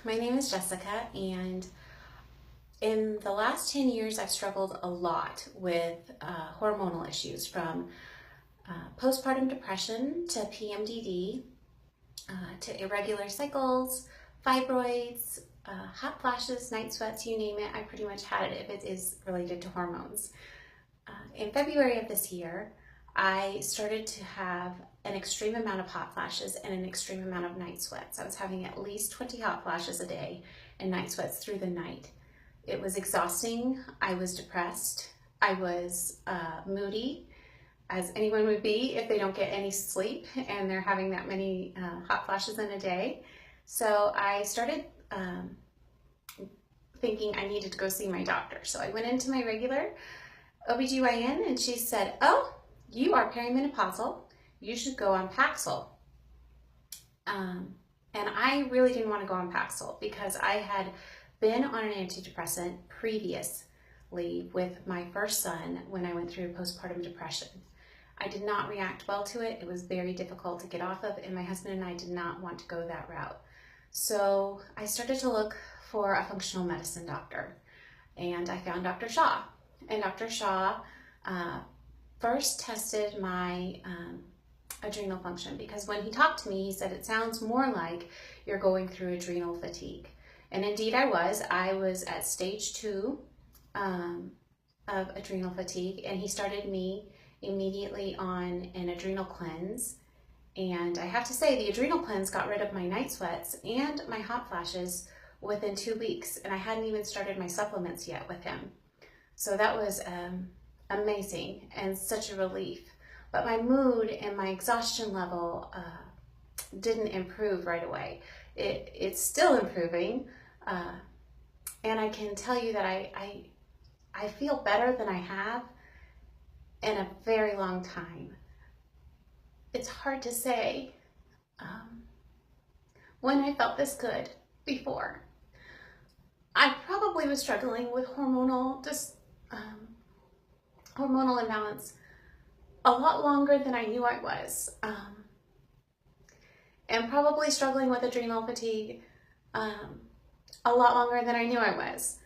My name is Jessica, and in the last 10 years, I've struggled a lot with hormonal issues, from postpartum depression to PMDD, to irregular cycles, fibroids, hot flashes, night sweats, you name it. I pretty much had it if it is related to hormones. In February of this year, I started to have an extreme amount of hot flashes and an extreme amount of night sweats. I was having at least 20 hot flashes a day and night sweats through the night. It was exhausting. I was depressed. I was moody, as anyone would be if they don't get any sleep and they're having that many hot flashes in a day. So I started thinking I needed to go see my doctor. So I went into my regular OBGYN and she said, "Oh, you are perimenopausal. You should go on Paxil." And I really didn't want to go on Paxil because I had been on an antidepressant previously with my first son when I went through postpartum depression. I did not react well to it. It was very difficult to get off of, and my husband and I did not want to go that route. So I started to look for a functional medicine doctor, and I found Dr. Shaw. And Dr. Shaw first tested my adrenal function, because when he talked to me, he said, "It sounds more like you're going through adrenal fatigue." And indeed I was. I was at stage 2 of adrenal fatigue, and he started me immediately on an adrenal cleanse. And I have to say, the adrenal cleanse got rid of my night sweats and my hot flashes within 2 weeks, and I hadn't even started my supplements yet with him. So that was amazing and such a relief. But my mood and my exhaustion level didn't improve right away. It's still improving, and I can tell you that I feel better than I have in a very long time. It's hard to say when I felt this good before. I probably was struggling with hormonal imbalance a lot longer than I knew I was, and probably struggling with adrenal fatigue a lot longer than I knew I was.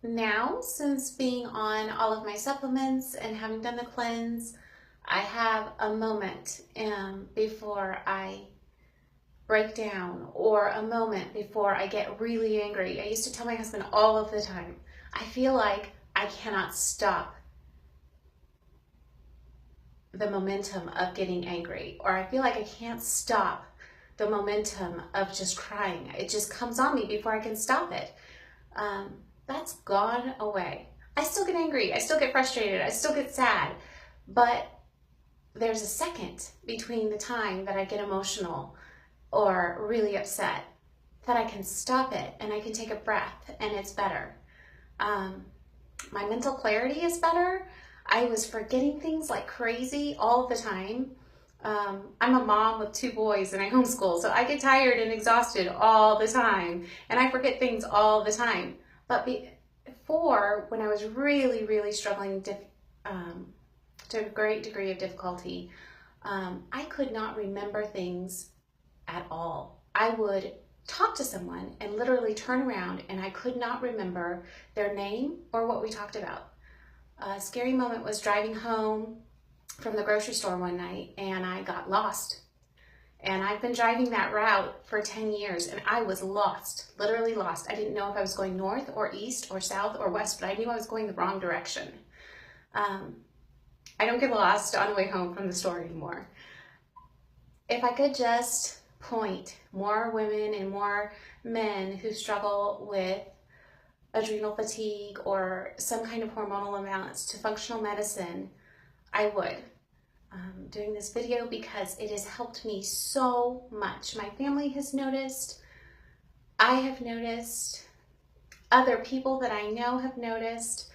Now, since being on all of my supplements and having done the cleanse, I have a moment before I break down, or a moment before I get really angry. I used to tell my husband all of the time, I feel like I cannot stop the momentum of getting angry, or I feel like I can't stop the momentum of just crying. It just comes on me before I can stop it. That's gone away. I still get angry, I still get frustrated, I still get sad, but there's a second between the time that I get emotional or really upset that I can stop it and I can take a breath and it's better. My mental clarity is better. I was forgetting things like crazy all the time. I'm a mom with 2 boys and I homeschool, so I get tired and exhausted all the time and I forget things all the time. But before, when I was really struggling to a great degree of difficulty, I could not remember things at all. I would talk to someone and literally turn around and I could not remember their name or what we talked about. A scary moment was driving home from the grocery store one night and I got lost. And I've been driving that route for 10 years and I was lost, literally lost. I didn't know if I was going north or east or south or west, but I knew I was going the wrong direction. I don't get lost on the way home from the store anymore. If I could just point more women and more men who struggle with adrenal fatigue or some kind of hormonal imbalance to functional medicine, I would. Doing this video because it has helped me so much. My family has noticed, I have noticed, other people that I know have noticed,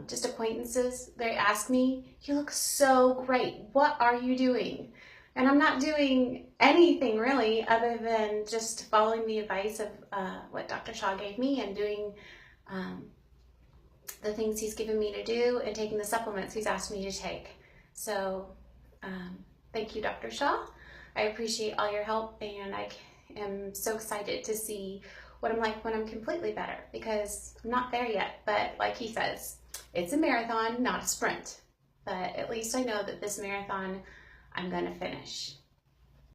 just acquaintances. They ask me, "You look so great. What are you doing?" And I'm not doing anything really other than just following the advice of what Dr. Shaw gave me and doing the things he's given me to do and taking the supplements he's asked me to take. So thank you, Dr. Shaw. I appreciate all your help, and am so excited to see what I'm like when I'm completely better, because I'm not there yet. But like he says, it's a marathon, not a sprint. But at least I know that this marathon I'm going to finish.